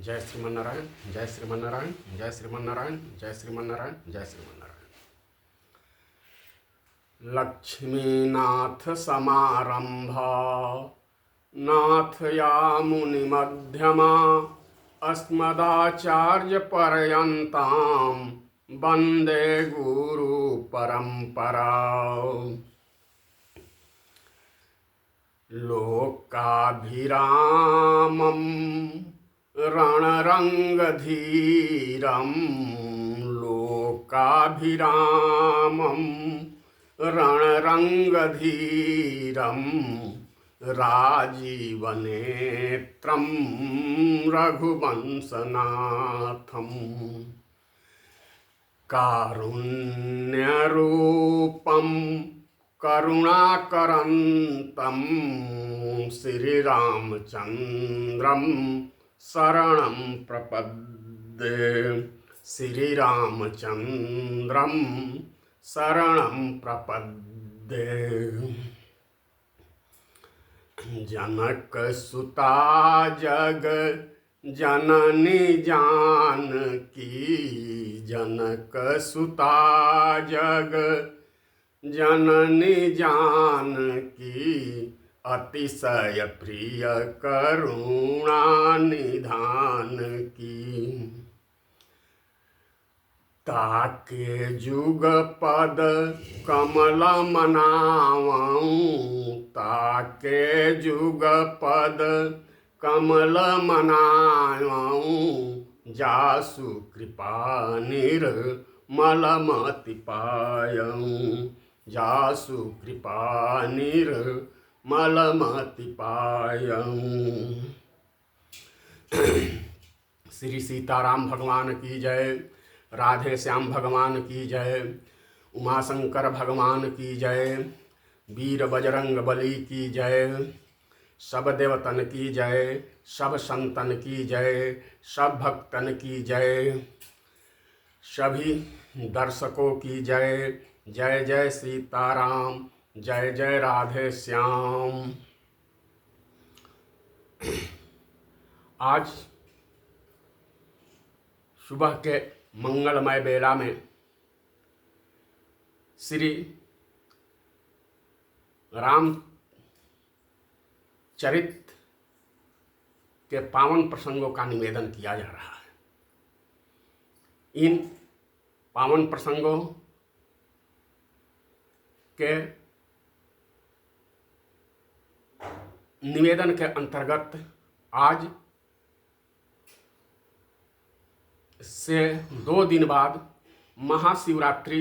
जय श्रीमन्नारायण, जय श्रीमन्नारायण, जय श्रीमन्नारायण, जय श्रीमन्नारायण, जय श्रीमन्नारायण। लक्ष्मीनाथ समारंभा नाथ यामुनि मध्यमा अस्मदाचार्य पर्यन्तां वन्दे गुरु परंपरा। लोकाभिरामं रणरङ्गधीरं लोकाभिरामं रणरङ्गधीरं राजीवनेत्रं रघुवंशनाथं कारुण्यरूपं करुणाकरन्तं श्रीरामचन्द्रं शरणं प्रपद्ये। श्रीरामचन्द्रं शरणं प्रपद्ये। जनकसुता जग जननी जानकी, जनकसुता जग जननी जानकी, अतिशय प्रिय करुणा निधान की। ताके जुग पद कमल मनावऊं, ताके जुग पद कमल मनावऊं, जासु कृपा निर्मल मति पायऊं, जासु कृपा निर्मल मति पायऊं। श्री सीताराम भगवान की जय, राधे श्याम भगवान की जय, उमाशंकर भगवान की जय, वीर बजरंग बली की जय, सब देवतन की जय, सब संतन की जय, सब भक्तन की जय, सभी दर्शकों की जय। जय जय सीताराम, जय जय राधे श्याम। आज सुबह के मंगलमय बेला में श्री रामचरित के पावन प्रसंगों का निवेदन किया जा रहा है। इन पावन प्रसंगों के निवेदन के अंतर्गत आज से 2 दिन बाद महाशिवरात्रि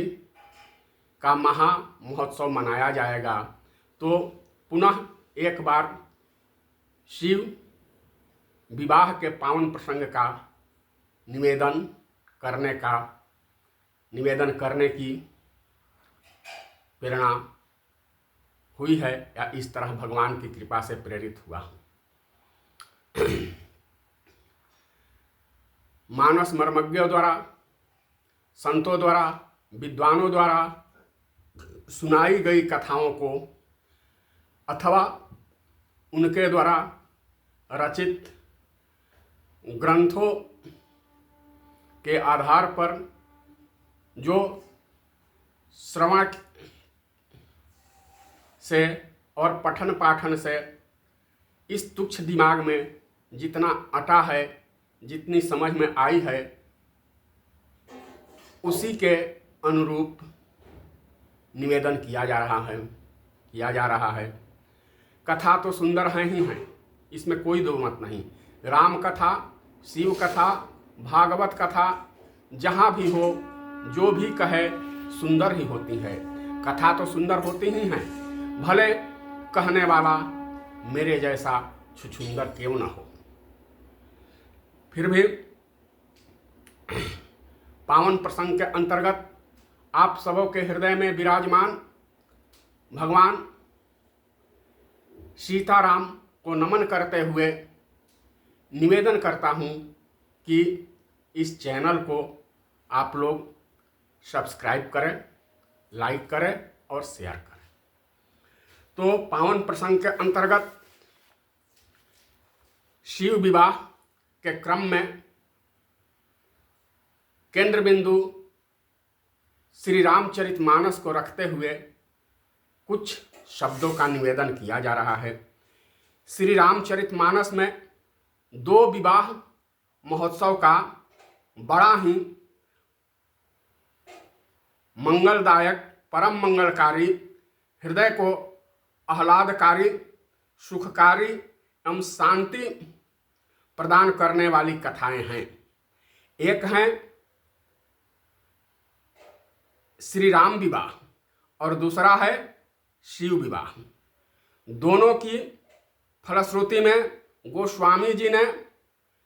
का महा महोत्सव मनाया जाएगा। तो पुनः एक बार शिव विवाह के पावन प्रसंग का निवेदन करने की प्रेरणा हुई है, या इस तरह भगवान की कृपा से प्रेरित हुआ हूँ। मानस मर्मज्ञों द्वारा, संतों द्वारा, विद्वानों द्वारा सुनाई गई कथाओं को अथवा उनके द्वारा रचित ग्रंथों के आधार पर जो श्रवण से और पठन पाठन से इस तुच्छ दिमाग में जितना अटा है, जितनी समझ में आई है, उसी के अनुरूप निवेदन किया जा रहा है। कथा तो सुंदर हैं ही हैं, इसमें कोई दो मत नहीं। राम कथा, शिव कथा, भागवत कथा जहाँ भी हो, जो भी कहे सुंदर ही होती है। कथा तो सुंदर होती ही हैं, भले कहने वाला मेरे जैसा छुछुंदर क्यों न हो। फिर भी पावन प्रसंग के अंतर्गत आप सबों के हृदय में विराजमान भगवान सीताराम को नमन करते हुए निवेदन करता हूँ कि इस चैनल को आप लोग सब्सक्राइब करें, लाइक करें और शेयर करें। तो पावन प्रसंग के अंतर्गत शिव विवाह के क्रम में केंद्र बिंदु श्री रामचरितमानस को रखते हुए कुछ शब्दों का निवेदन किया जा रहा है। श्री रामचरितमानस में 2 विवाह महोत्सव का बड़ा ही मंगलदायक, परम मंगलकारी, हृदय को आह्लादकारी, सुखकारी एवं शांति प्रदान करने वाली कथाएं हैं। एक हैं श्री राम विवाह और दूसरा है शिव विवाह। दोनों की फलश्रुति में गोस्वामी जी ने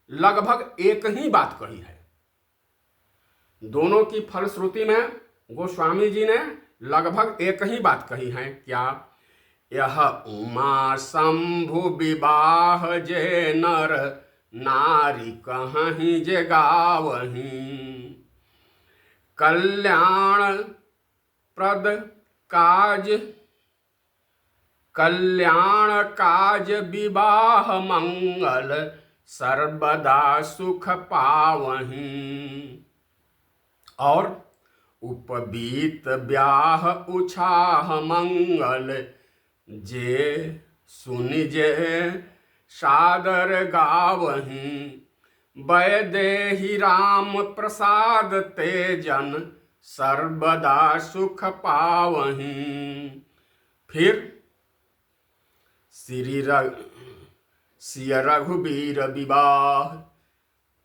लगभग एक ही बात कही है। दोनों की फलश्रुति में गोस्वामी जी ने लगभग एक ही बात कही है। क्या? यह उमा शंभु विवाह जे नर नारी कहीं जे गावहीं, कल्याण प्रद काज, कल्याण काज विवाह मंगल सर्वदा सुख पावहीं। और उपबीत ब्याह उछाह मंगल जे सुनि जे सादर गावहीं, वैदेही राम प्रसाद ते जन सर्वदा सुख पावहीं। फिर सिय रघुबीर विवाह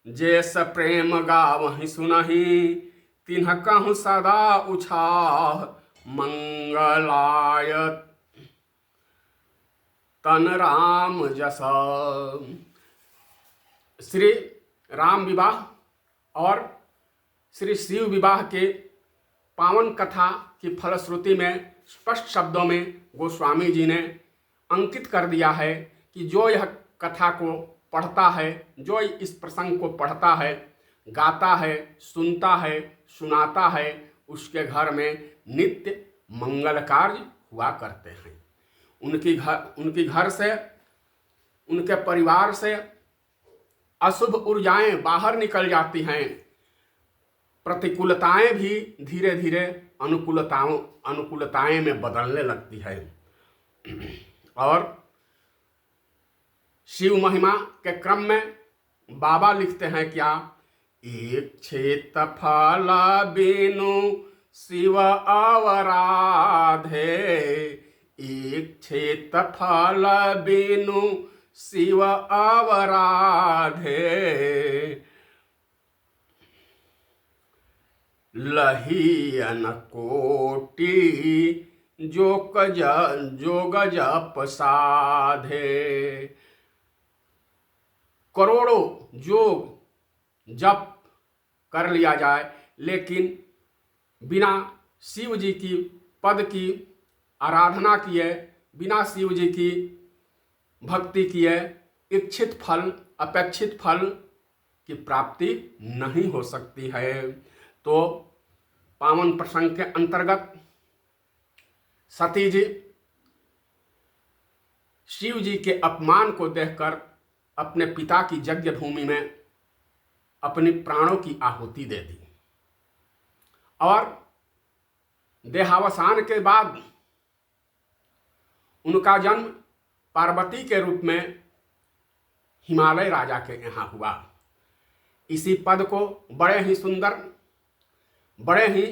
जे स प्रेम गावहीं सुनहीं, तिन्ह कहूँ सदा उछाह मंगलायत तन राम जसा। श्री राम विवाह और श्री शिव विवाह के पावन कथा की फलश्रुति में स्पष्ट शब्दों में गोस्वामी जी ने अंकित कर दिया है कि जो यह कथा को पढ़ता है, जो इस प्रसंग को पढ़ता है, गाता है, सुनता है, सुनाता है, उसके घर में नित्य मंगल कार्य हुआ करते हैं। उनकी घर से, उनके परिवार से अशुभ ऊर्जाएं बाहर निकल जाती हैं। प्रतिकूलताएं भी धीरे धीरे अनुकूलताएं में बदलने लगती है। और शिव महिमा के क्रम में बाबा लिखते हैं क्या? एक क्षेत फल बिनु शिव अवराधे, एक क्षेत फल बिनु शिव अवराधे, लहियन कोटि जोग जप साधे। करोड़ों जोग जप कर लिया जाए, लेकिन बिना शिव जी की पद की आराधना किए, बिना शिव जी की भक्ति किए इच्छित फल, अपेक्षित फल की प्राप्ति नहीं हो सकती है। तो पावन प्रसंग के अंतर्गत सती जी शिव जी के अपमान को देखकर अपने पिता की यज्ञ भूमि में अपनी प्राणों की आहुति दे दी और देहावसान के बाद उनका जन्म पार्वती के रूप में हिमालय राजा के यहाँ हुआ। इसी पद को बड़े ही सुंदर, बड़े ही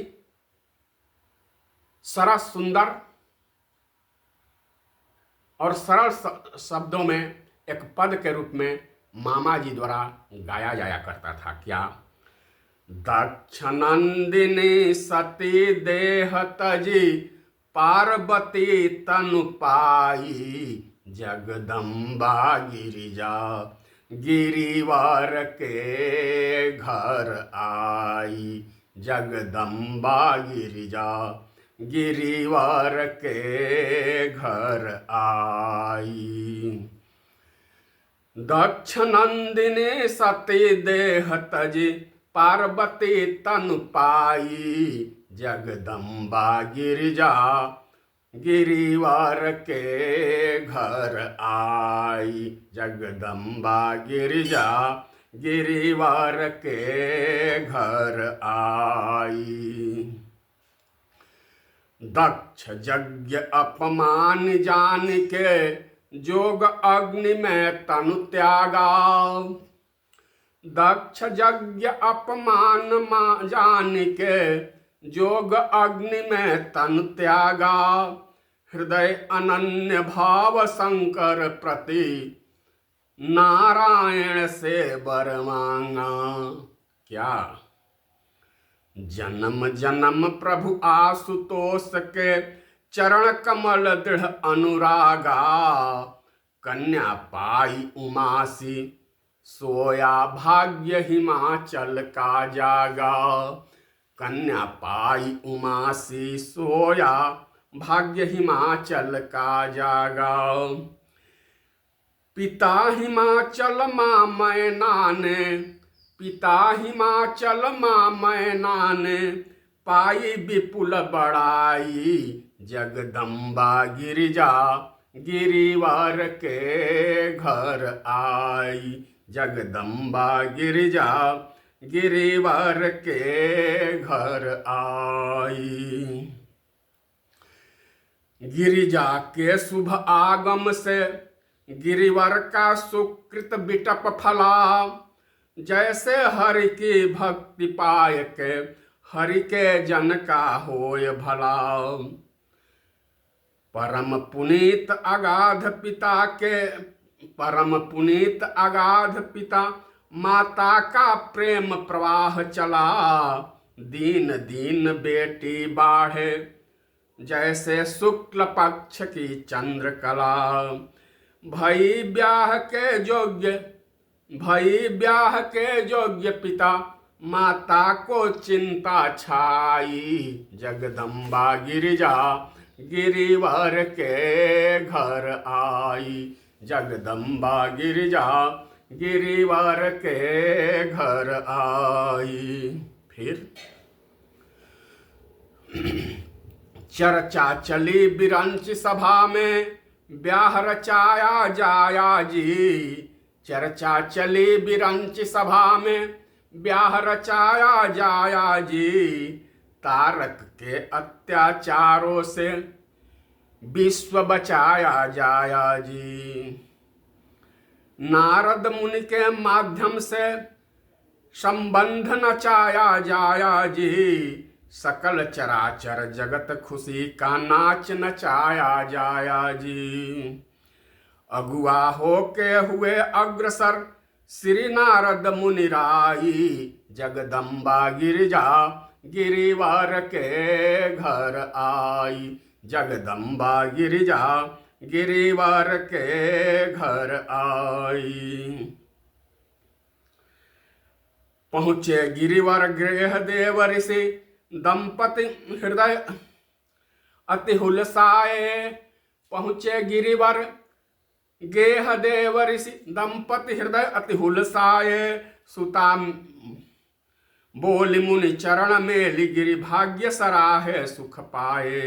सरस, सुंदर और सरल शब्दों में एक पद के रूप में मामा जी द्वारा गाया जाया करता था। क्या? दक्ष नंदिनी सती देह तजी, पार्वती तनु पाई, जगदम्बा गिरिजा गिरिवर के घर आई, जगदम्बा गिरिजा गिरिवर के घर आई। दक्ष नंदिनी सती देह तजी, पार्वती तनु पाई, जगदम्बा गिरिजा गिरिवर के घर आई, जगदम्बा गिरिजा गिरिवर के घर आई। दक्ष यज्ञ अपमान जान के जोग अग्नि में तनु त्यागा। दक्ष यज्ञ अपमान जान के जोग अग्नि में तनु त्यागा। हृदय अनन्य भाव शंकर प्रति नारायण से वर मांगा। क्या जन्म जन्म प्रभु आशुतोष के चरण कमल दृढ़ अनुरागा। कन्या पाई उमासी सोया भाग्य हिमाचल का जागा। कन्या पाई उमासी सोया भाग्य हिमाचल का जागा। पिता हिमाचल माँ मैना ने, पिता हिमाचल माँ मैना ने पाई विपुल बड़ाई। जगदम्बा गिरिजा गिरिवर के घर आई। जगदम्बा गिरिजा गिरिवर के घर आई। गिरिजा के शुभ आगम से गिरिवर का सुकृत बिटप फला। जैसे हरि की भक्ति पाय के हरि के जन का होय भला। परम पुनीत अगाध पिता के, परम पुनीत अगाध पिता माता का प्रेम प्रवाह चला। दीन दीन बेटी बाढ़े जैसे शुक्ल पक्ष की चंद्रकला। भई ब्याह के योग्य, भई ब्याह के योग्य पिता माता को चिंता छाई। जगदम्बा गिरिजा गिरिवर के घर आई। जगदम्बा गिरिजा गिरिवर के घर आई। फिर चर्चा चली बिरंच सभा में ब्याह रचाया जाया जी। चर्चा चली बिरंच सभा में ब्याह रचाया जाया जी। तारक के अत्याचारों से विश्व बचाया जाया जी। नारद मुनि के माध्यम से संबंध नचाया जाया जी। सकल चराचर जगत खुशी का नाच नचाया जाया जी। अगुआ होके हुए अग्रसर श्री नारद मुनि राई। जगदम्बा गिरिजा गिरिवर के घर आई। जगदम्बा गिरिजा गिरिवर के घर आई। पहुँचे गिरिवर गृह देव ऋषि दंपति हृदय अति हुलसाए। पहुँचे गिरिवर गेह देव ऋषि दंपति हृदय अति हुलसाए। सुता बोली मुनि चरण मेलि गिरि भाग्य सराहे सुख पाए।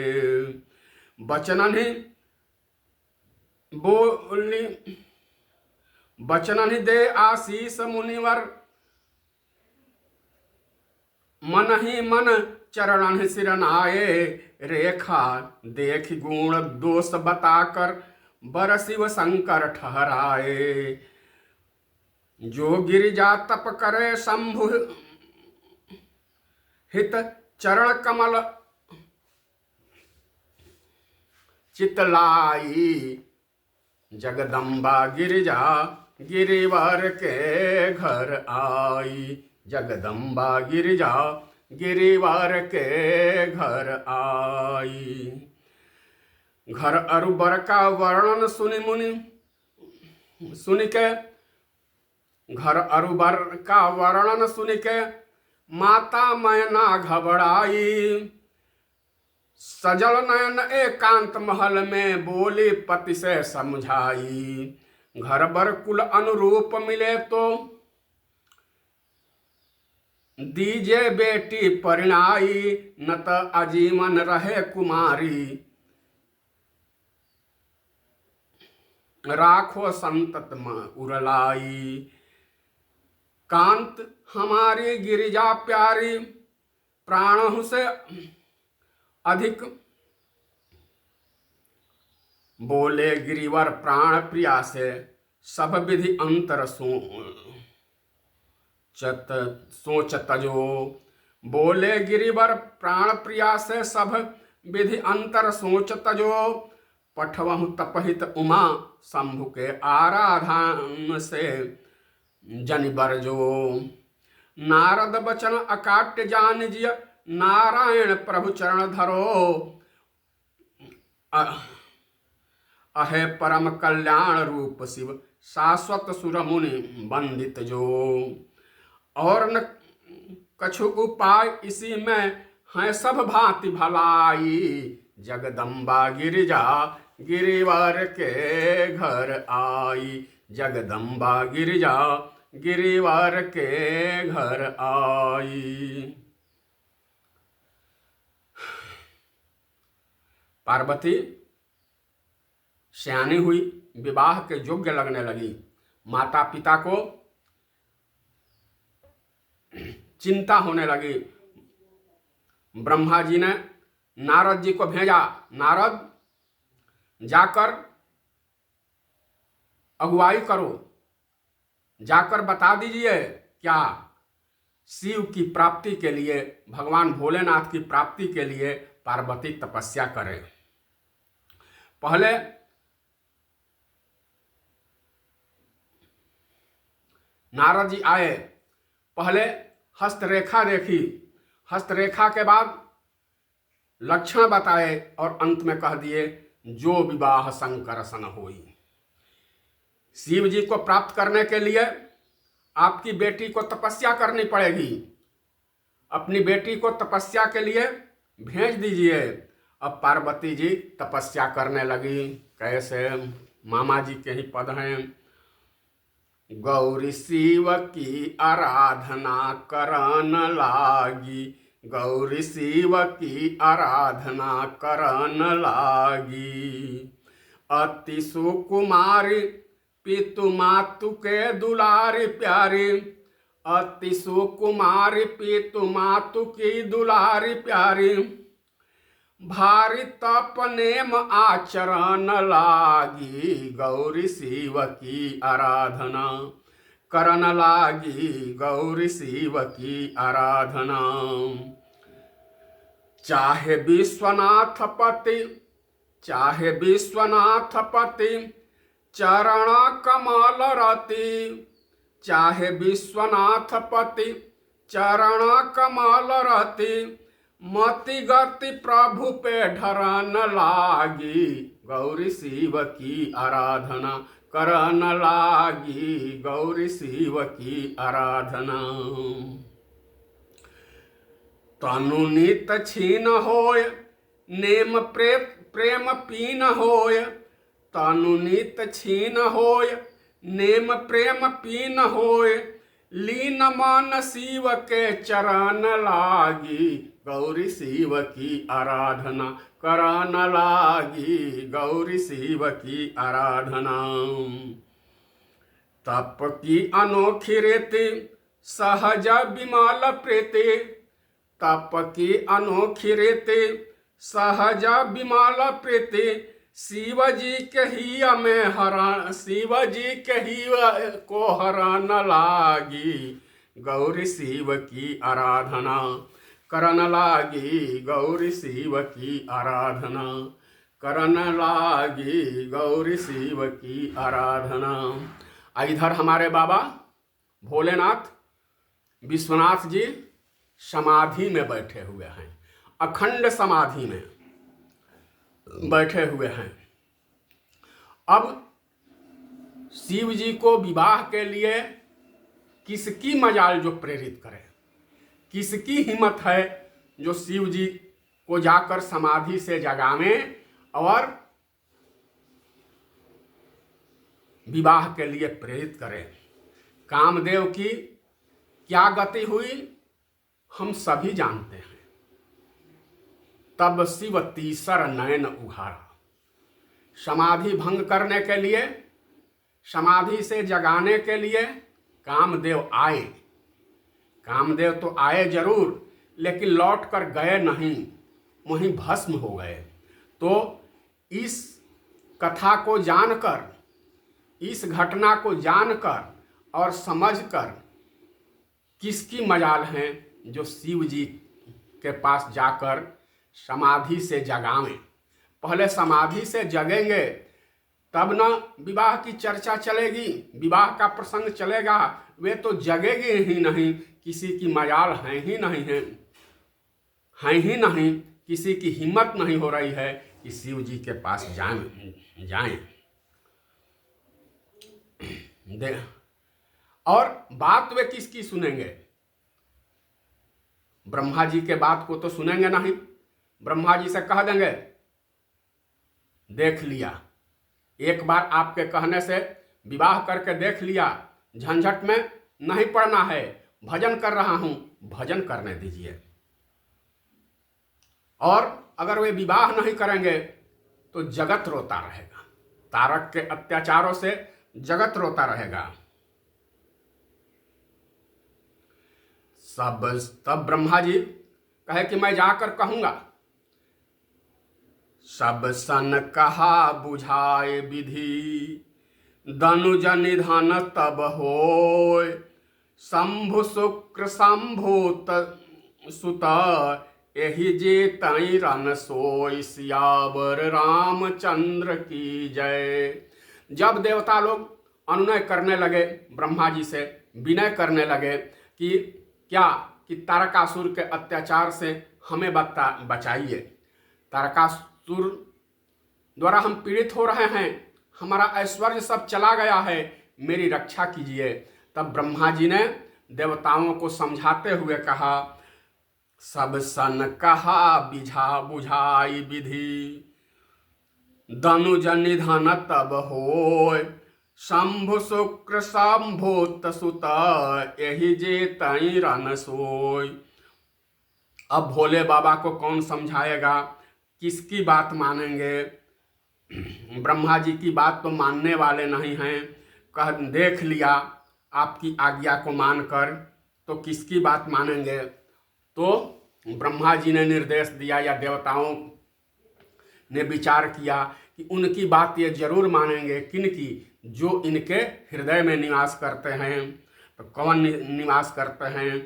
बचननि बोली बचननि दे आशीष मुनिवर। मन ही मन चरणन सिरनाए। रेखा देख गुण दोष बताकर बर शिव शंकर ठहराए। जो गिरिजा तप करे शंभु हित चरण कमल चितलाई। जगदम्बा गिरिजा गिरिवर के घर आई। जगदम्बा गिरिजा गिरिवर के घर आई। घर अरुबर का वर्णन सुनि मुनि सुनि के, घर अरुबर का वर्णन सुनि के माता मैना घबराई। सजल नयन एकांत महल में बोली पति से समझाई। घर बर कुल अनुरूप मिले तो दीजे बेटी परिणाई। न त आजीवन रहे कुमारी राखो संतत में उरलाई। कांत हमारी गिरिजा प्यारी, प्राणों से अधिक। बोले गिरिवर प्राण प्रिया से, सब विधि अंतर सोच तजो। बोले गिरिवर प्राण प्रिया से, सब विधि अंतर सोच तजो। पठवहु तपहित उमा, शंभु के आराधन से जनि बरजो। नारद बचन अकाट्य जान जिय, नारायण प्रभु चरण धरो। अहे परम कल्याण रूप शिव, शाश्वत सुर मुनि वंदित जो। और न कछु उपाय इसी में, हैं सब भांति भलाई। जगदम्बा गिरिजा गिरिवर के घर आई, जगदम्बा गिरिजा गिरिवर के घर आई। पार्वती सयानी हुई, विवाह के योग्य लगने लगी। माता पिता को चिंता होने लगी। ब्रह्मा जी ने नारद जी को भेजा, नारद जाकर अगुवाई करो, जाकर बता दीजिए क्या शिव की प्राप्ति के लिए, भगवान भोलेनाथ की प्राप्ति के लिए पार्वती तपस्या करे। पहले नारद जी आए, पहले हस्तरेखा देखी, हस्तरेखा के बाद लक्षण बताए और अंत में कह दिए जो विवाह शंकर सन होई। शिव जी को प्राप्त करने के लिए आपकी बेटी को तपस्या करनी पड़ेगी। अपनी बेटी को तपस्या के लिए भेज दीजिए। अब पार्वती जी तपस्या करने लगी। कैसे? मामा जी के ही पद हैं। गौरी शिव की आराधना करन लागी, गौरी शिव की आराधना करन लागी। अति सुकुमारी पितु मातु के दुलारी प्यारी, अति सुकुमारी पितु मातु की दुलारी प्यारी। भारी तप नेम आचरण लागी, गौरी शिव की आराधना करन लागी, गौरी शिव की आराधना। चाहे विश्वनाथ पति, चाहे विश्वनाथ पति चरण कमल रति, चाहे विश्वनाथ पति चरण कमल रति। मति गति प्रभु पे ढरन लागी, गौरी शिव की आराधना करन लागी, गौरी शिव की आराधना। तनु नित छीन होय, नेम प्रेम पीन होय। तनु नित छीन होय, नेम प्रेम पीन होय। लीन मन शिव के चरण लागी, गौरी शिव की आराधना करन लागी, गौरी शिव की आराधना। तप की अनोखी रीति सहज विमल प्रीति, तप की अनोखी रीति सहज विमल प्रीति। शिव जी के ही में हरण, शिव जी के ही को हरण लागी, गौरी शिव की आराधना करन लागी, गौरी शिव की आराधना करन लागी, गौरी शिव की आराधना। इधर हमारे बाबा भोलेनाथ विश्वनाथ जी समाधि में बैठे हुए हैं, अखंड समाधि में बैठे हुए हैं। अब शिव जी को विवाह के लिए किसकी मजाल जो प्रेरित करे, किसकी हिम्मत है जो शिव जी को जाकर समाधि से जगावे और विवाह के लिए प्रेरित करे। कामदेव की क्या गति हुई हम सभी जानते हैं। तब शिव तीसर नयन उघाड़ा। समाधि भंग करने के लिए, समाधि से जगाने के लिए कामदेव आए, कामदेव तो आए जरूर, लेकिन लौट कर गए नहीं, वहीं भस्म हो गए। तो इस कथा को जानकर, इस घटना को जानकर और समझकर किसकी मजाल है जो शिव जी के पास जाकर समाधि से जगावें। पहले समाधि से जगेंगे तब न विवाह की चर्चा चलेगी, विवाह का प्रसंग चलेगा। वे तो जगेंगे ही नहीं, किसी की मजाल है ही नहीं, किसी की हिम्मत नहीं हो रही है कि शिव जी के पास जाएं। और बात वे किसकी सुनेंगे? ब्रह्मा जी के बात को तो सुनेंगे नहीं। ब्रह्मा जी से कह देंगे, देख लिया, एक बार आपके कहने से विवाह करके देख लिया, झंझट में नहीं पड़ना है, भजन कर रहा हूं, भजन करने दीजिए। और अगर वे विवाह नहीं करेंगे तो जगत रोता रहेगा, तारक के अत्याचारों से जगत रोता रहेगा। तब ब्रह्मा जी कहे कि मैं जाकर कहूंगा। सब सन कहा बुझाए विधि, धनुज निधन तब होय, शंभु शुक्र शंभूत सुत, एहि जे तई रन सोय, सियावर रामचंद्र की जय। जब देवता लोग अनुनय करने लगे, ब्रह्मा जी से विनय करने लगे कि क्या कि तारकासुर के अत्याचार से हमें बचाइए, तारकासुर द्वारा हम पीड़ित हो रहे हैं, हमारा ऐश्वर्य सब चला गया है, मेरी रक्षा कीजिए। तब ब्रह्मा जी ने देवताओं को समझाते हुए कहा, सब सन कहा बुझाई विधि, धनुज निधन तब होय, शंभु शुक्र शंभूत सुत, एहि जे तई रन सोय। अब भोले बाबा को कौन समझाएगा, किसकी बात मानेंगे? ब्रह्मा जी की बात तो मानने वाले नहीं हैं। कह देख लिया आपकी आज्ञा को मानकर, तो किसकी बात मानेंगे? तो ब्रह्मा जी ने निर्देश दिया या देवताओं ने विचार किया कि उनकी बात ये जरूर मानेंगे। किनकी? जो इनके हृदय में निवास करते हैं। तो कौन निवास करते हैं?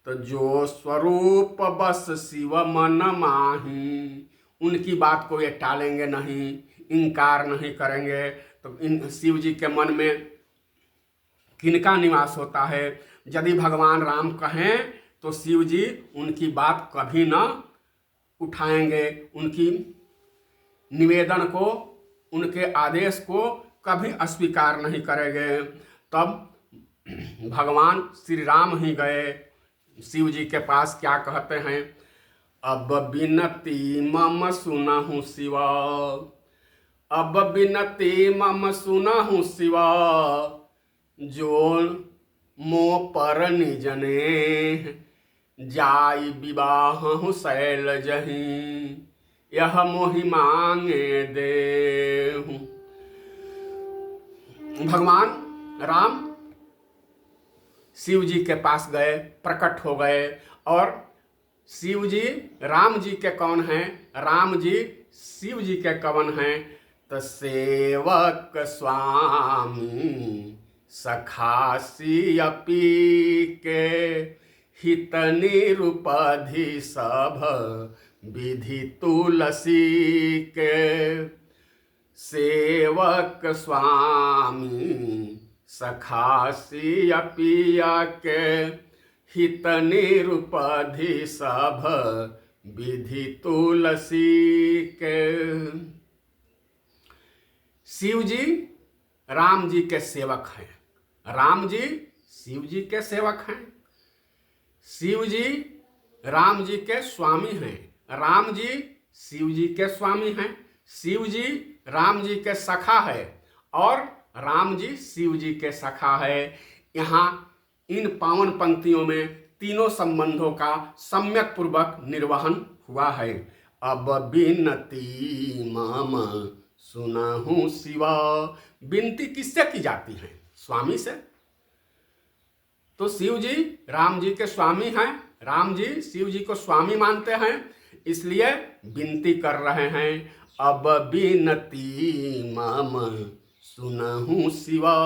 तो जो स्वरूप बस शिव मन माही, उनकी बात को ये टालेंगे नहीं, इनकार नहीं करेंगे। तो इन शिव जी के मन में किनका निवास होता है? यदि भगवान राम कहें तो शिव जी उनकी बात कभी न उठाएंगे, उनकी निवेदन को, उनके आदेश को कभी अस्वीकार नहीं करेंगे। तब भगवान श्री राम ही गए शिव जी के पास। क्या कहते हैं? अब बिनती मम सुनहु शिवा, अब बिनती मम सुनहु शिवा, जो मो पर निजने, जाई विवाह शैल जहीं, यह मोहि मांगे देहु। भगवान राम शिव जी के पास गए, प्रकट हो गए। और शिव जी राम जी के कौन हैं? राम जी शिव जी के कवन हैं? तो सेवक स्वामी सखासी अपी के, हित निरुपधि सब विधि तुलसी के। सेवक स्वामी सखासी अपिया के, हित निरुपधि सब विधि तुलसी के। शिव जी राम जी के सेवक हैं, राम जी शिव जी के सेवक हैं। शिव जी राम जी के स्वामी हैं, राम जी शिव जी के स्वामी हैं। शिव जी राम जी के सखा है और राम जी शिव जी के सखा है। यहाँ इन पावन पंक्तियों में तीनों संबंधों का सम्यक पूर्वक निर्वहन हुआ है। अब बिनती मम सुनहु शिवा, विनती किससे की जाती है? स्वामी से। तो शिव जी राम जी के स्वामी हैं, राम जी शिव जी को स्वामी मानते हैं, इसलिए विनती कर रहे हैं, अब विनती मम सुनहु शिवा।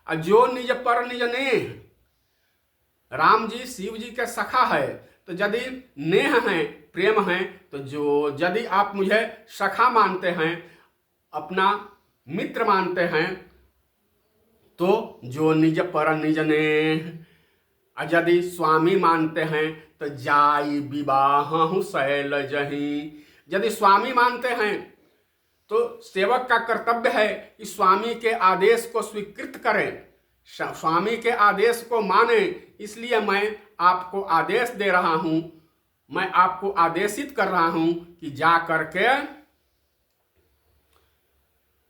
जो निज पर निज नेह, राम जी शिव जी के सखा है, तो यदि नेह है, प्रेम है, तो यदि आप मुझे सखा मानते हैं, अपना मित्र मानते हैं, तो जो निज पर निज नेह, यदि स्वामी मानते हैं तो जाई विवाह शैलजहि। यदि स्वामी मानते हैं तो सेवक का कर्तव्य है कि स्वामी के आदेश को स्वीकृत करें, स्वामी के आदेश को माने। इसलिए मैं आपको आदेश दे रहा हूं, मैं आपको आदेशित कर रहा हूं कि जा करके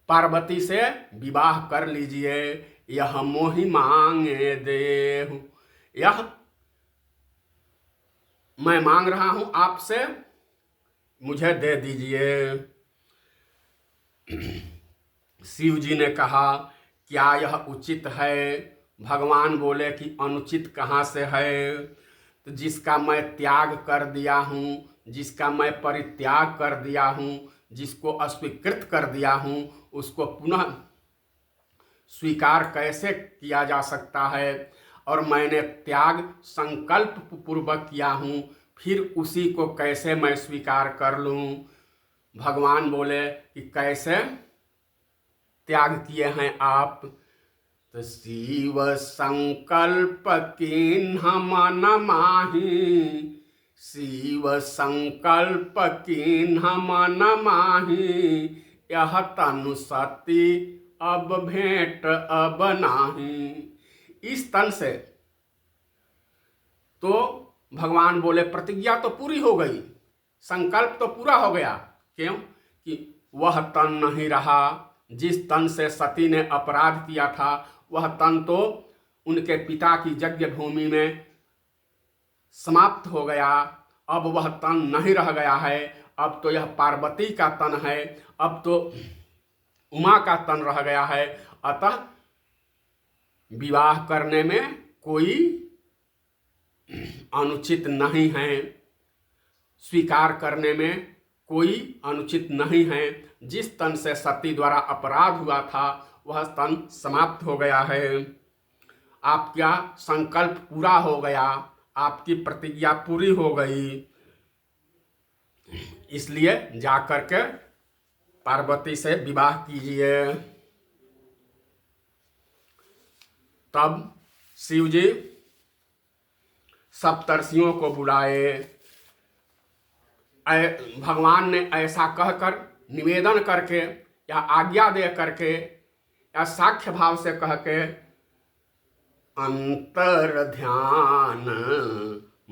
पार्वती से विवाह कर लीजिए। यह मोहि मांगे देहु, यह मैं मांग रहा हूं आपसे, मुझे दे दीजिए। शिव जी ने कहा, क्या यह उचित है? भगवान बोले कि अनुचित कहाँ से है? तो जिसका मैं त्याग कर दिया हूँ, जिसका मैं परित्याग कर दिया हूँ, जिसको अस्वीकृत कर दिया हूँ, उसको पुनः स्वीकार कैसे किया जा सकता है? और मैंने त्याग संकल्प पूर्वक किया हूँ, फिर उसी को कैसे मैं स्वीकार कर लूँ? भगवान बोले कि कैसे त्याग किए हैं आप? तो शिव संकल्प किन्ह मन माही, शिव संकल्प किन्ह मन माही, यह तनु सती अब भेंट अब नाही। इस तन से तो भगवान बोले प्रतिज्ञा तो पूरी हो गई, संकल्प तो पूरा हो गया। क्यों? कि वह तन नहीं रहा, जिस तन से सती ने अपराध किया था, वह तन तो उनके पिता की यज्ञ भूमि में समाप्त हो गया। अब वह तन नहीं रह गया है, अब तो यह पार्वती का तन है, अब तो उमा का तन रह गया है। अतः विवाह करने में कोई अनुचित नहीं है, स्वीकार करने में कोई अनुचित नहीं है। जिस तन से सती द्वारा अपराध हुआ था, वह तन समाप्त हो गया है। आपका संकल्प पूरा हो गया, आपकी प्रतिज्ञा पूरी हो गई। इसलिए जाकर के पार्वती से विवाह कीजिए। तब शिव जी सप्तर्षियों को बुलाए। भगवान ने ऐसा कहकर, निवेदन करके या आज्ञा दे करके या साक्ष्य भाव से कह के, अंतर ध्यान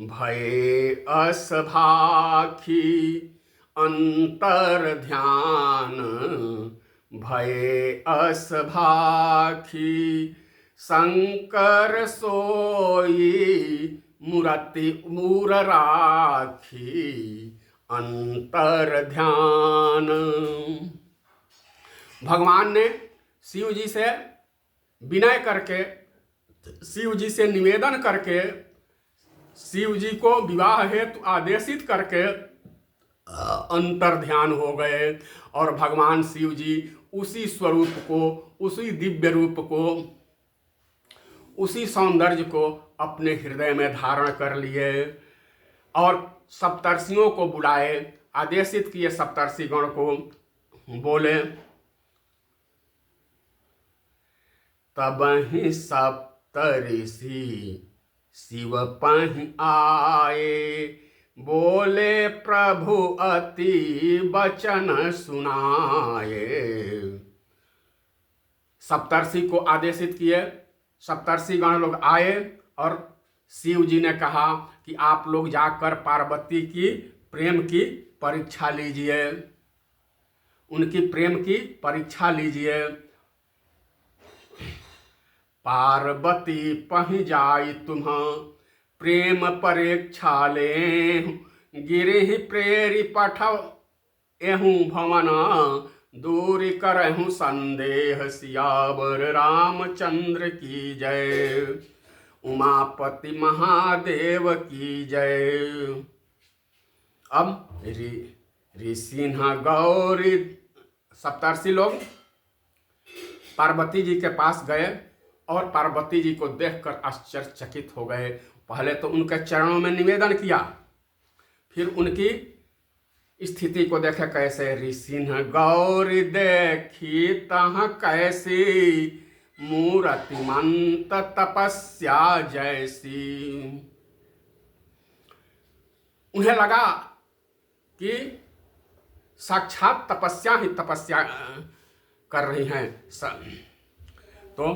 भये असभाखी, अंतर ध्यान भये असभाखी, शंकर सोई मूर्ति मूर राखी, अंतर ध्यान। भगवान ने शिव जी से विनय करके, शिव जी से निवेदन करके, शिव जी को विवाह हेतु आदेशित करके अंतर ध्यान हो गए। और भगवान शिव जी उसी स्वरूप को, उसी दिव्य रूप को, उसी सौंदर्य को अपने हृदय में धारण कर लिए और सप्तर्षियों को बुलाए, आदेशित किए सप्तर्षि गण को। बोले, तबहि सप्तऋषि शिव पहि आए, बोले प्रभु अति वचन सुनाए। सप्तर्षि को आदेशित किए, सप्तर्षि गण लोग आए और शिव जी ने कहा कि आप लोग जाकर पार्वती की प्रेम की परीक्षा लीजिए, उनकी प्रेम की परीक्षा लीजिए। पार्वती पहि जाई तुम प्रेम परीक्षा ले, गिरि प्रेरि पठव एहूँ भवन दूर करहूँ संदेह, सियावर रामचंद्र की जय। उमापति महादेव की जय। अब ऋषि गौरी सप्तर्षि लोग पार्वती जी के पास गए और पार्वती जी को देखकर आश्चर्यचकित हो गए। पहले तो उनके चरणों में निवेदन किया, फिर उनकी स्थिति को देखे कैसे। ऋषि गौरी देखी तह कैसी, मूर्तिमंत तपस्या जैसी। उन्हें लगा कि साक्षात तपस्या ही तपस्या कर रही हैं। तो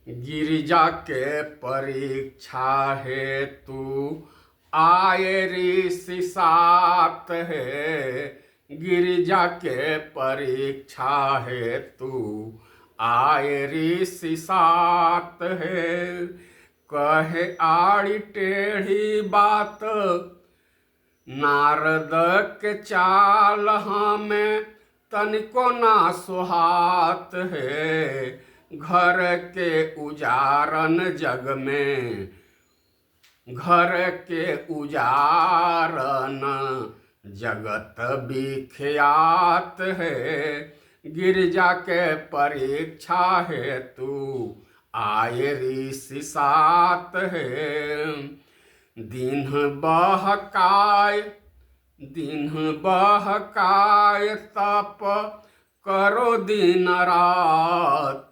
गिरिजा के परीक्षा हेतु आए ऋषि साथ है। गिरिजा के परीक्षा हेतु आए ऋषि साथ है। कहे आड़ी टेढ़ी बात, नारद के चाल हमें तनिको ना सुहात है। घर के उजारन जग में, घर के उजारन जगत विख्यात है। गिरिजा के परीक्षा हेतु आए ऋषि साथ है। दिन बहकाय तप करो दिन रात।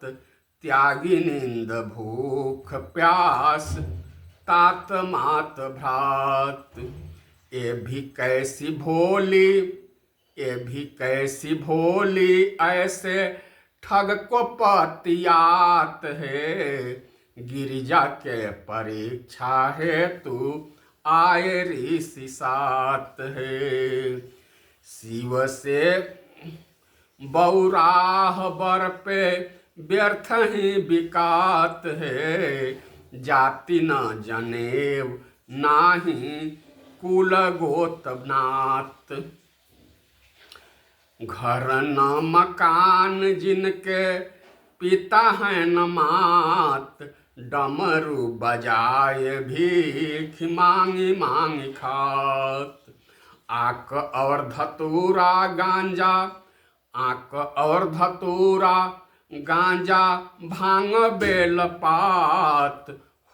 त्यागी नींद भूख प्यास, तात मात भ्रात। ये भी कैसी भोली ऐसे ठग को पतियात है। गिरिजा के परीक्षा हेतु आए ऋषि साथ है। शिव से बौराह बर पे व्यर्थ ही विकात है। जाति न जनेव नाही कुल गोत नात। घर न मकान जिनके पिता है न मात। डमरू बजाए भीख मांगी मांगी खात। आक और धतूरा गांजा भांग बेल पात।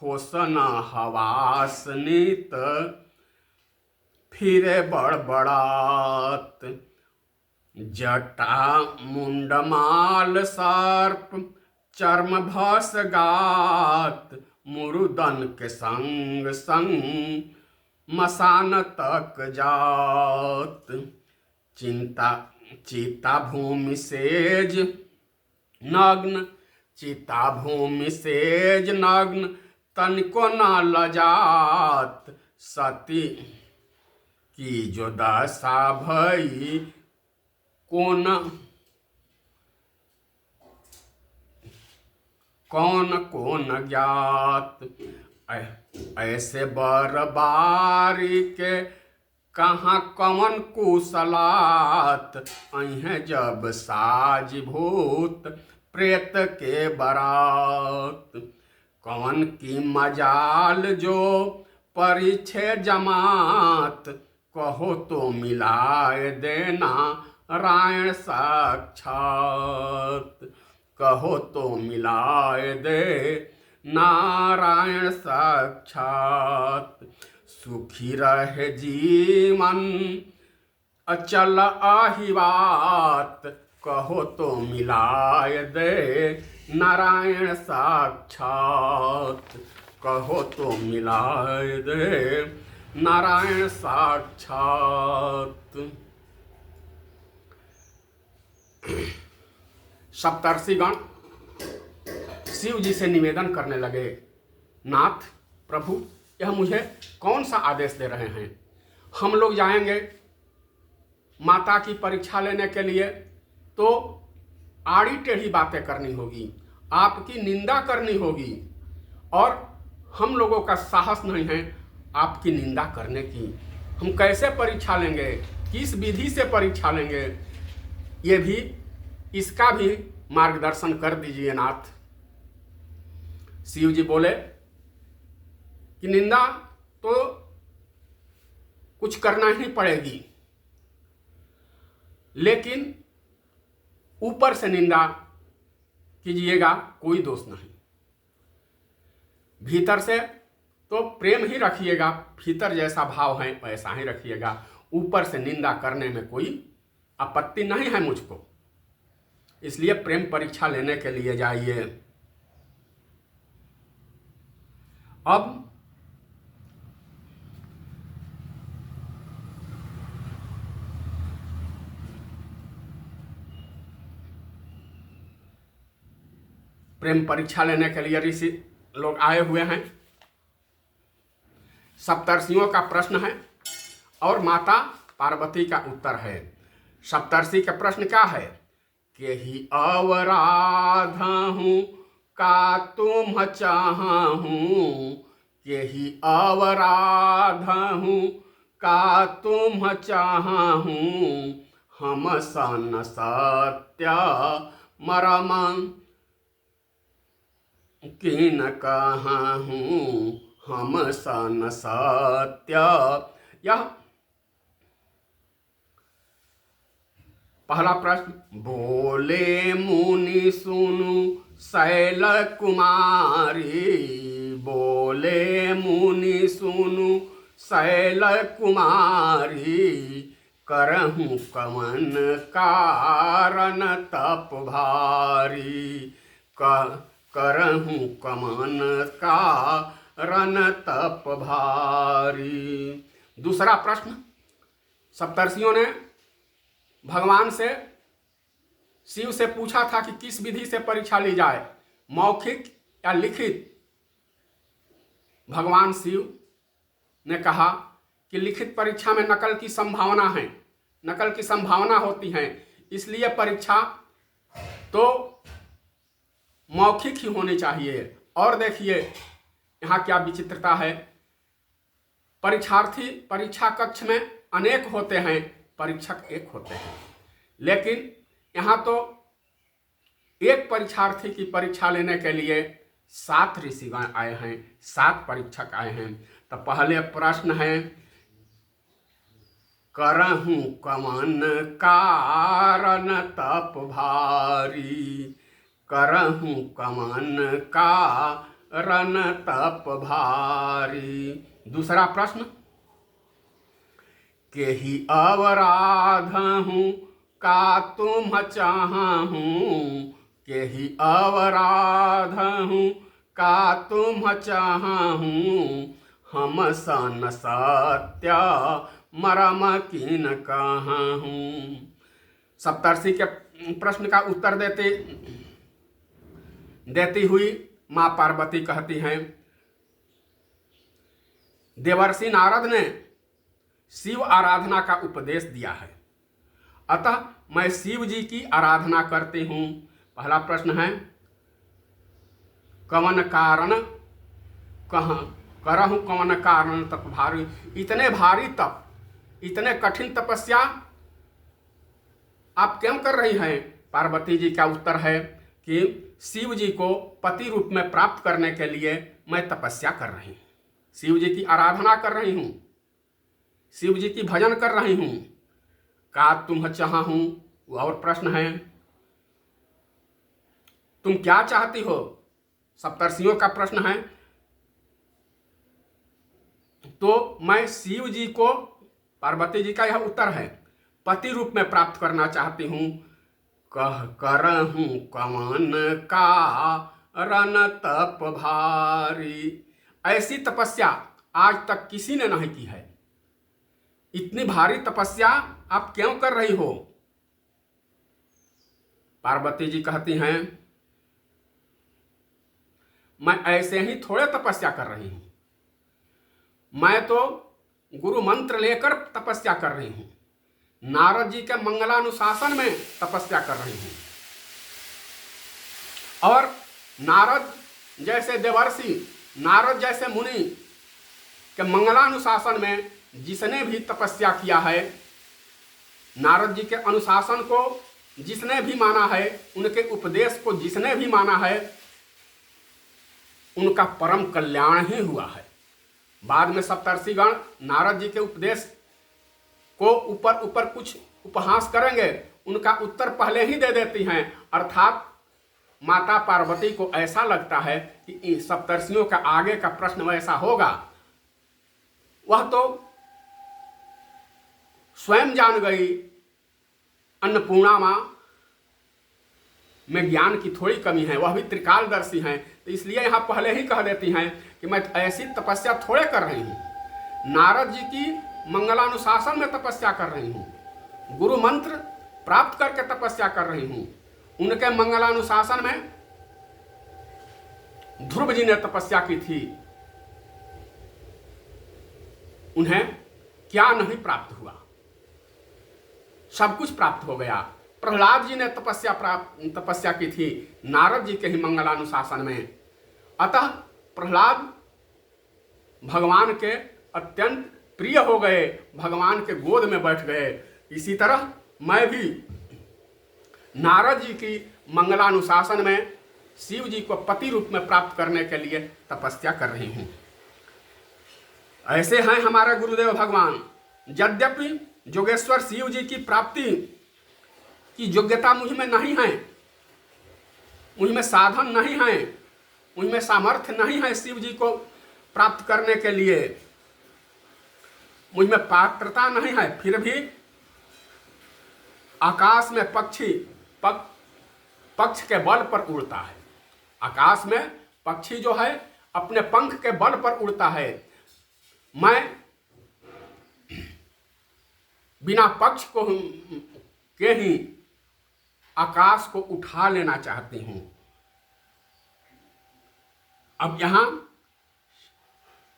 होसन हवास नीत फिरे बड़बड़ात। जटा मुंडमाल सर्प चर्म भस गात। मुरुदन के संग मसान तक जात। चिता भूमि सेज नग्न तनिको न लजात। सती की जो दशा भई कौन ज्ञात। ऐसे बरबारी के कहाँ कौन कुशलात। अहें जब साज भूत प्रेत के बरात। कौन की मजाल जो परिछे जमात। कहो तो मिलाए देना रायण साक्षात। कहो तो मिलाए दे नारायण साक्षात। सुखी रहे जीवन अचल आहिवात। कहो तो मिलाए दे नारायण साक्षात। कहो तो मिलाए दे नारायण साक्षात। सप्तर्षिगण शिव जी से निवेदन करने लगे, नाथ प्रभु यह मुझे कौन सा आदेश दे रहे हैं। हम लोग जाएंगे माता की परीक्षा लेने के लिए तो आड़ी टेढ़ी बातें करनी होगी, आपकी निंदा करनी होगी और हम लोगों का साहस नहीं है आपकी निंदा करने की। हम कैसे परीक्षा लेंगे, किस विधि से परीक्षा लेंगे, ये भी इसका भी मार्गदर्शन कर दीजिए नाथ। शिव जी बोले कि निंदा तो कुछ करना ही पड़ेगी, लेकिन ऊपर से निंदा कीजिएगा कोई दोष नहीं। भीतर से तो प्रेम ही रखिएगा, भीतर जैसा भाव है वैसा ही रखिएगा। ऊपर से निंदा करने में कोई आपत्ति नहीं है मुझको। इसलिए प्रेम परीक्षा लेने के लिए जाइए। अब प्रेम परीक्षा लेने के लिए ऋषि लोग आए हुए हैं। सप्तर्षियों का प्रश्न है और माता पार्वती का उत्तर है। सप्तर्षि का प्रश्न क्या है? के ही अवराधहूँ का तुम चाहूँ, के ही अवराधहूँ का तुम चाहूँ, हम सन सत्य मरम किन कहूँ, हम सन सत्य। यह पहला प्रश्न। बोले मुनि सुनु शैल कुमारी, बोले मुनि सुनु शैल कुमारी, करहूँ कमन कारण तप भारी, करहूँ कमन कारण तप भारी। दूसरा प्रश्न। सप्तर्षियों ने भगवान से, शिव से पूछा था कि किस विधि से परीक्षा ली जाए, मौखिक या लिखित। भगवान शिव ने कहा कि लिखित परीक्षा में नकल की संभावना है, नकल की संभावना होती है, इसलिए परीक्षा तो मौखिक ही होनी चाहिए। और देखिए यहाँ क्या विचित्रता है। परीक्षार्थी परीक्षा कक्ष में अनेक होते हैं, परीक्षक एक होते हैं, लेकिन यहाँ तो एक परीक्षार्थी की परीक्षा लेने के लिए 7 ऋषिगण आए हैं, 7 परीक्षक आए हैं। तो पहले प्रश्न है, करहूँ कमन कारण तप भारी, करहूँ कमन कारण तप भारी। दूसरा प्रश्न। के ही अवराधहूँ का तुम चाहूँ, के ही अवराधहूँ का तुम चाहूँ, हम सन सत्य मरम किन कहूँ। सप्तर्षि के प्रश्न का उत्तर देती हुई माँ पार्वती कहती हैं, देवर्षि नारद ने शिव आराधना का उपदेश दिया है, अतः मैं शिव जी की आराधना करती हूँ। पहला प्रश्न है, कवन कारण करहूँ कवन कारण तप भारी। इतने भारी तप, इतने कठिन तपस्या आप क्यों कर रही हैं? पार्वती जी का उत्तर है कि शिव जी को पति रूप में प्राप्त करने के लिए मैं तपस्या कर रही हूँ, शिव जी की आराधना कर रही हूँ, शिव जी की भजन कर रही हूँ। का तुम चाहूँ, और प्रश्न है, तुम क्या चाहती हो? सप्तर्षियों का प्रश्न है। तो मैं शिव जी को, पार्वती जी का यह उत्तर है, पति रूप में प्राप्त करना चाहती हूँ। करहूँ कमन कारण तप भारी। ऐसी तपस्या आज तक किसी ने नहीं की है। इतनी भारी तपस्या आप क्यों कर रही हो? पार्वती जी कहती हैं, मैं ऐसे ही थोड़े तपस्या कर रही हूं, मैं तो गुरु मंत्र लेकर तपस्या कर रही हूं, नारद जी के मंगलानुशासन में तपस्या कर रही हूं। और नारद जैसे देवर्षि, नारद जैसे मुनि के मंगलानुशासन में जिसने भी तपस्या किया है, नारद जी के अनुशासन को जिसने भी माना है, उनके उपदेश को जिसने भी माना है, उनका परम कल्याण ही हुआ है। बाद में सप्तर्षिगण नारद जी के उपदेश को ऊपर ऊपर कुछ उपहास करेंगे, उनका उत्तर पहले ही दे देती हैं। अर्थात माता पार्वती को ऐसा लगता है कि सप्तर्षियों का आगे का प्रश्न वैसा होगा। वह तो स्वयं जान गई, अन्नपूर्णा मां में ज्ञान की थोड़ी कमी है, वह भी त्रिकालदर्शी हैं, तो इसलिए यहां पहले ही कह देती हैं कि मैं ऐसी तपस्या थोड़े कर रही हूं, नारद जी की मंगलानुशासन में तपस्या कर रही हूं, गुरु मंत्र प्राप्त करके तपस्या कर रही हूं। उनके मंगलानुशासन में ध्रुव जी ने तपस्या की थी, उन्हें क्या नहीं प्राप्त हुआ, सब कुछ प्राप्त हो गया। प्रहलाद जी ने तपस्या की थी नारद जी के ही मंगलानुशासन में। अतः प्रहलाद भगवान के अत्यंत प्रिय हो गए, भगवान के गोद में बैठ गए। इसी तरह मैं भी नारद जी की मंगलानुशासन में शिव जी को पति रूप में प्राप्त करने के लिए तपस्या कर रही हूं। ऐसे हैं हमारे गुरुदेव भगवान। यद्यपि जोगेश्वर शिव जी की प्राप्ति की योग्यता मुझ में नहीं है, मुझ में साधन नहीं है, मुझ में सामर्थ्य नहीं है शिव जी को प्राप्त करने के लिए, मुझ में पात्रता नहीं है, फिर भी आकाश में पक्षी पक्ष के बल पर उड़ता है। आकाश में पक्षी जो है अपने पंख के बल पर उड़ता है। मैं बिना पक्ष को के ही आकाश को उठा लेना चाहती हूं। अब यहां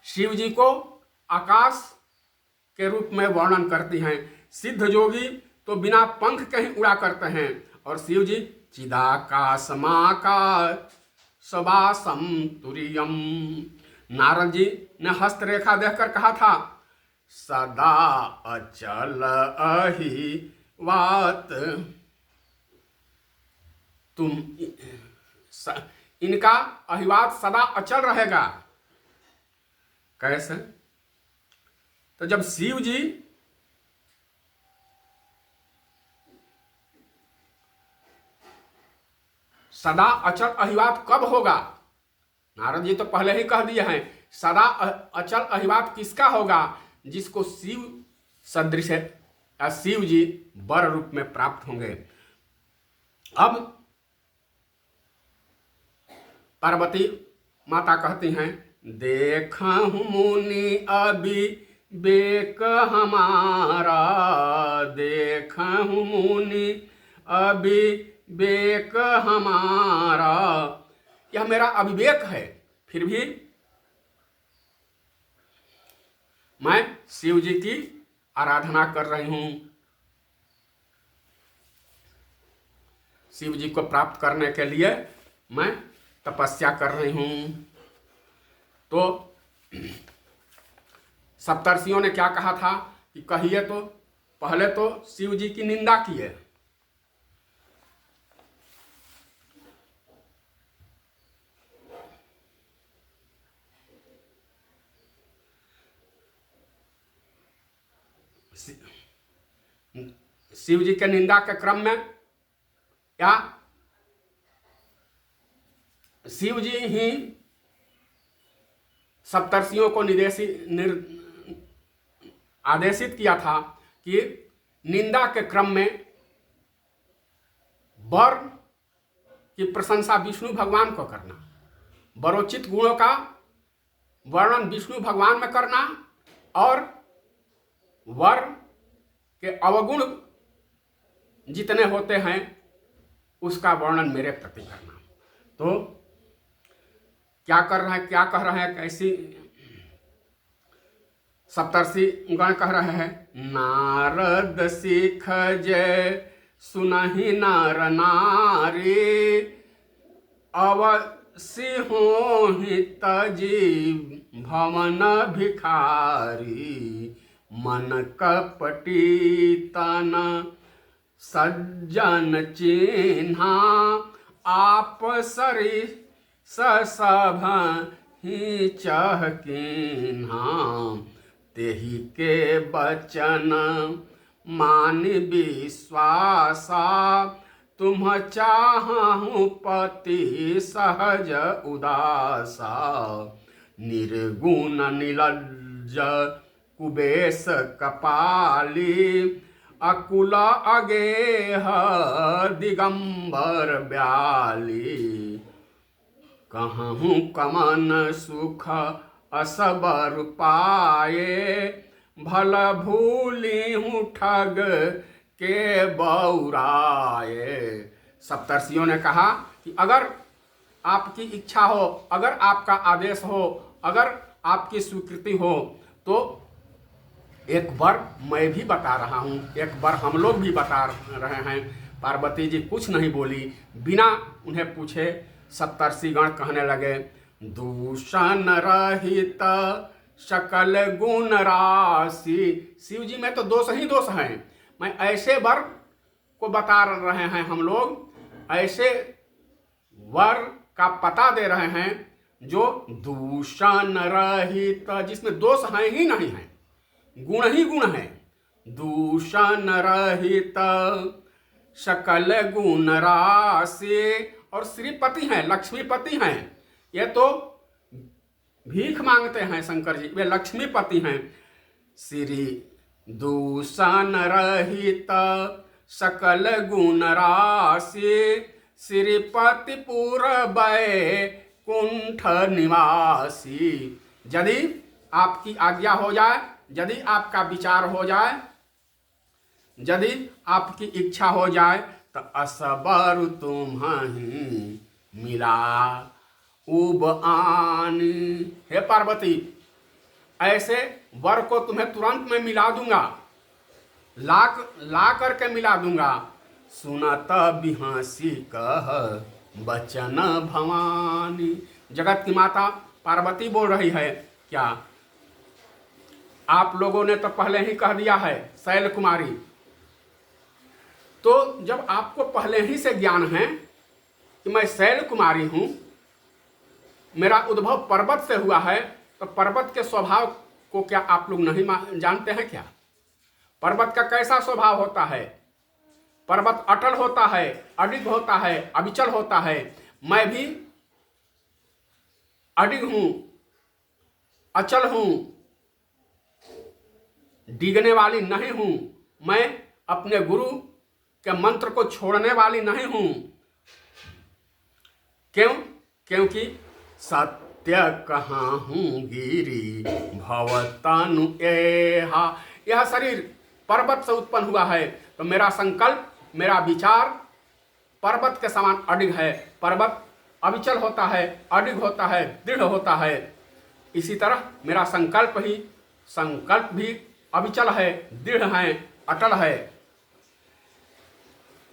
शिव जी को आकाश के रूप में वर्णन करती हैं। सिद्ध जोगी तो बिना पंख के ही उड़ा करते हैं, और शिव जी चिदाकाशमाकाशवासम तुरियम। नारद जी ने हस्तरेखा देखकर कहा था, सदा अचल अहिवात। तुम इनका अहिवात सदा अचल रहेगा। कैसे? तो जब शिव जी सदा अचल अहिवात कब होगा? नारद जी तो पहले ही कह दिए हैं, सदा अचल अहिवात किसका होगा? जिसको शिव सदृश या शिव जी वर रूप में प्राप्त होंगे। अब पार्वती माता कहती हैं, देखहूं मुनि अभी बेक हमारा, देखहूं मुनि अभी बेक हमारा। यह मेरा अविवेक है, फिर भी मैं शिव जी की आराधना कर रही हूं। शिव जी को प्राप्त करने के लिए मैं तपस्या कर रही हूं। तो सप्तर्षियों ने क्या कहा था कि कहिए, तो पहले तो शिव जी की निंदा किए। शिव जी के निंदा के क्रम में या शिव जी ही सप्तर्षियों को आदेशित किया था कि निंदा के क्रम में वर की प्रशंसा विष्णु भगवान को करना, वरोचित गुणों का वर्णन विष्णु भगवान में करना, और वर के अवगुण जितने होते हैं उसका वर्णन मेरे प्रति करना। तो क्या कर रहे हैं, क्या कह रहे हैं, कैसी सप्तर्षि गण कह रहे हैं, नारद सिख जय सुनहि नर नारी, अवसि होहि तजी भवन भिखारी, मन कपटी तन सज्जन चिन्हा आप सरी सभ ही चहकिन्हा। तेहि के बचन मान विश्वासा तुम चाहूँ पति सहज उदासा। निर्गुण निलज्ज कुबेश कपाली अकुल अगेह दिगंबर ब्याली। कहूँ कमन सुख असबर पाए भल भूली हूँ ठग के बौराए। सप्तर्षियों ने कहा कि अगर आपकी इच्छा हो, अगर आपका आदेश हो, अगर आपकी स्वीकृति हो तो एक बार मैं भी बता रहा हूँ, एक बार हम लोग भी बता रहे हैं। पार्वती जी कुछ नहीं बोली, बिना उन्हें पूछे सप्तर्षिगण कहने लगे, दूषण रहित सकल गुण राशि। शिव जी में तो दोष ही दोष हैं, मैं ऐसे वर को बता रहे हैं, हम लोग ऐसे वर का पता दे रहे हैं जो दूषण रहित, जिसमें दोष है ही नहीं है, गुण ही गुण है। दूषण रहित सकल गुण राशि, और श्रीपति हैं, लक्ष्मीपति हैं। ये तो भीख मांगते हैं शंकर जी, वे लक्ष्मीपति हैं। श्री दूषण रहित सकल गुण राशि श्रीपति पूरबै कुंठ निवासी। यदि आपकी आज्ञा हो जाए, यदि आपका विचार हो जाए, यदि आपकी इच्छा हो जाए तो असबर तुम्हें मिला उब आनी। हे पार्वती, ऐसे वर को तुम्हें तुरंत मैं मिला दूंगा, ला करके मिला दूंगा। सुनत बिहासी कह बचन भवानी। जगत की माता पार्वती बोल रही है, क्या आप लोगों ने तो पहले ही कह दिया है शैल कुमारी। तो जब आपको पहले ही से ज्ञान है कि मैं शैल कुमारी हूं, मेरा उद्भव पर्वत से हुआ है, तो पर्वत के स्वभाव को क्या आप लोग नहीं जानते हैं क्या? पर्वत का कैसा स्वभाव होता है? पर्वत अटल होता है, अडिग होता है, अविचल होता है। मैं भी अडिग हूं, अचल हूं, डिगने वाली नहीं हूं। मैं अपने गुरु के मंत्र को छोड़ने वाली नहीं हूं। क्यों? क्योंकि सत्य कहाँ हूँ गिरी भवतनु एहा। यह शरीर पर्वत से उत्पन्न हुआ है, तो मेरा संकल्प, मेरा विचार पर्वत के समान अडिग है। पर्वत अविचल होता है, अडिग होता है, दृढ़ होता है। इसी तरह मेरा संकल्प भी अविचल है, दृढ़ है, अटल है।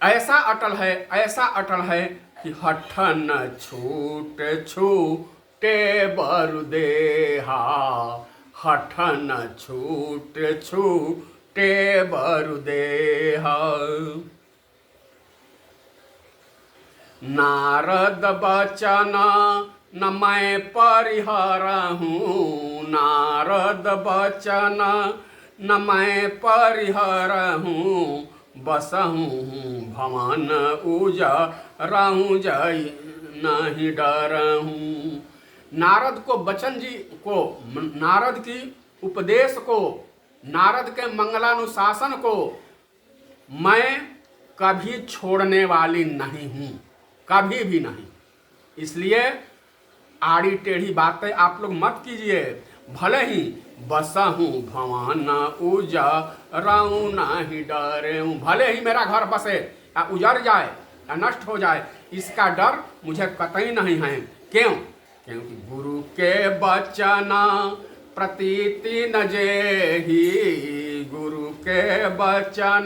ऐसा अटल है कि हठन छूट छूटे बरुदेहा। हठन छूट छूटे बरुदेहा। नारद बचन न मैं परिहरहूँ। नारद बचन न मैं परिहरहूँ। बसहूँ भवन उजरहूँ जय नहीं डरहूँ। नारद को बचन जी को, नारद की उपदेश को, नारद के मंगलानुशासन को मैं कभी छोड़ने वाली नहीं हूँ, कभी भी नहीं। इसलिए आड़ी टेढ़ी बातें आप लोग मत कीजिए। भले ही बसहूँ भवन उजरहूँ नहीं डरहूँ, भले ही मेरा घर बसे या उजड़ जाए या नष्ट हो जाए, इसका डर मुझे कतई नहीं है। क्यों? क्योंकि गुरु के बचन प्रतीति न जेहि। गुरु के बचन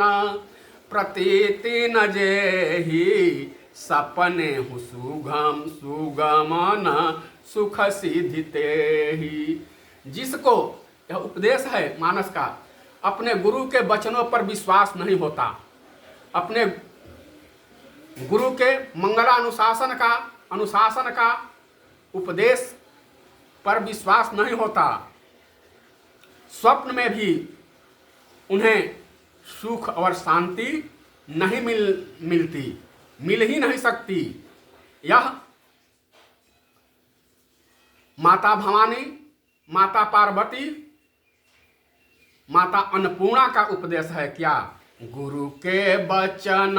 प्रतीति न जेहि। सपने हूँ सुगम सुगमन सुख सिद्धि तेहि। जिसको यह उपदेश है मानस का, अपने गुरु के वचनों पर विश्वास नहीं होता, अपने गुरु के अनुशासन का उपदेश पर विश्वास नहीं होता, स्वप्न में भी उन्हें सुख और शांति नहीं मिलती, मिल ही नहीं सकती। यह माता भवानी, माता पार्वती, माता अन्नपूर्णा का उपदेश है। क्या? गुरु के बचन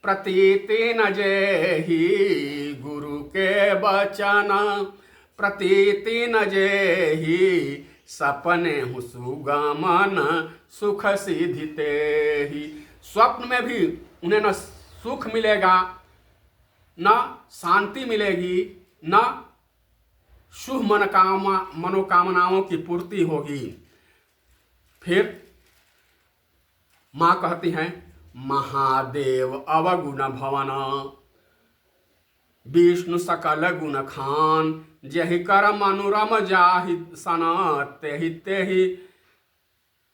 प्रतीति न जेहि, गुरु के बचन प्रतीति न जेहि, सपने हूँ सुगमन सुख सिद्धि तेहि। स्वप्न में भी उन्हें न सुख मिलेगा, न शांति मिलेगी, न शुभ मनोकामनाओं की पूर्ति होगी। फिर माँ कहती हैं, महादेव अवगुण भवन, विष्णु सकल गुण खान, जेहि कर मनोरम जाहि सन, तेहि तेहि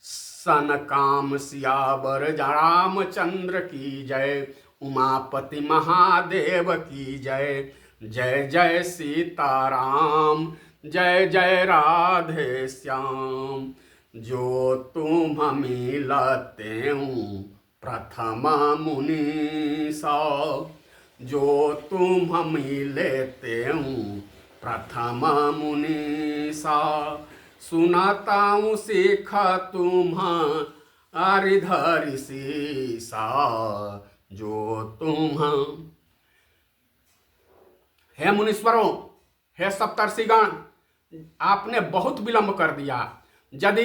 सन काम सियावर रामचंद्र की जय, उमापति महादेव की जय। जय जय सीताराम, जय जय राधे श्याम, जो तुम मिलते हूँ प्रथम मुनीसा, जो तुम मिलते हूँ प्रथम मुनीसा, सुनाता हूँ सीख तुम्हारी धरि सीसा, जो तुम। हे मुनीश्वरों, हे सप्तर्षिगण, आपने बहुत विलंब कर दिया। यदि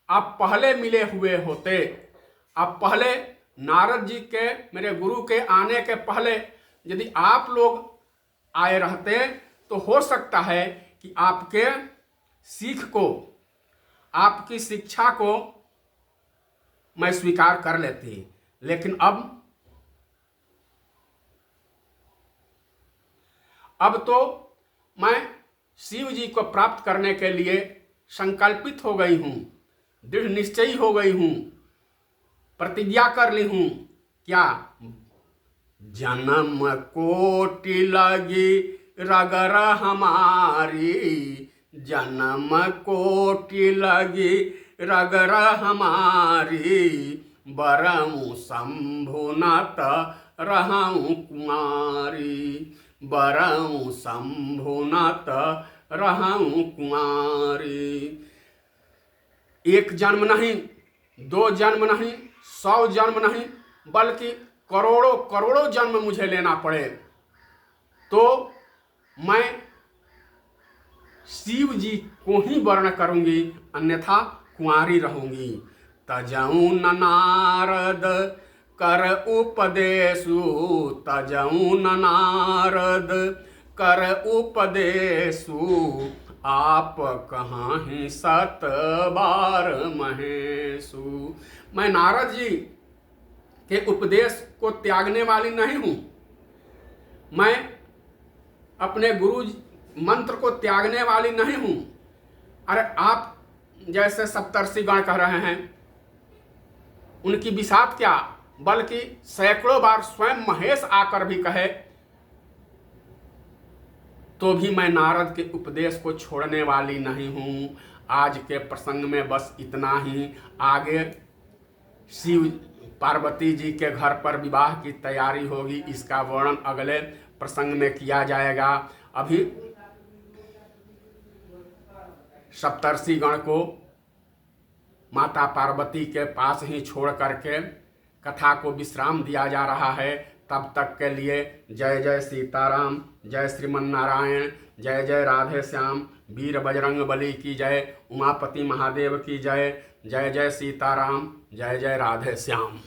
आप पहले मिले हुए होते, आप पहले नारद जी के, मेरे गुरु के आने के पहले यदि आप लोग आए रहते तो हो सकता है कि आपके सीख को, आपकी शिक्षा को मैं स्वीकार कर लेती। लेकिन अब तो मैं शिव जी को प्राप्त करने के लिए संकल्पित हो गई हूँ, दृढ़ निश्चयी हो गई हूँ, प्रतिज्ञा कर ली हूँ। क्या? जन्म कोटि लगी रगर हमारी, जन्म कोटि लगी रगर हमारी, बरऊँ शंभुनाथ रहऊँ कुमारी, बरऊँ शंभुनाथ रहऊँ कुमारी। एक जन्म नहीं, दो जन्म नहीं, 100 जन्म नहीं, बल्कि करोड़ों करोड़ों जन्म मुझे लेना पड़े तो मैं शिव जी को ही वर्ण करूंगी, अन्यथा कुंवारी रहूंगी। तजऊँ न नारद कर उपदेशु, तजऊँ न नारद कर उपदेशु, आप कहाँ ही 7 बार महेशु। मैं नारद जी के उपदेश को त्यागने वाली नहीं हूँ, मैं अपने गुरु मंत्र को त्यागने वाली नहीं हूँ। अरे आप जैसे सप्तर्षिगण कह रहे हैं, उनकी बिसात क्या, बल्कि सैकड़ों बार स्वयं महेश आकर भी कहे तो भी मैं नारद के उपदेश को छोड़ने वाली नहीं हूँ। आज के प्रसंग में बस इतना ही। आगे शिव पार्वती जी के घर पर विवाह की तैयारी होगी, इसका वर्णन अगले प्रसंग में किया जाएगा। अभी सप्तर्षिगण को माता पार्वती के पास ही छोड़ करके कथा को विश्राम दिया जा रहा है। तब तक के लिए जय जय सीताराम, जय श्रीमन नारायण, जय जय राधे श्याम, वीर बजरंग बली की जय, उमापति महादेव की जय, जय जय सीताराम, जय जय राधे श्याम।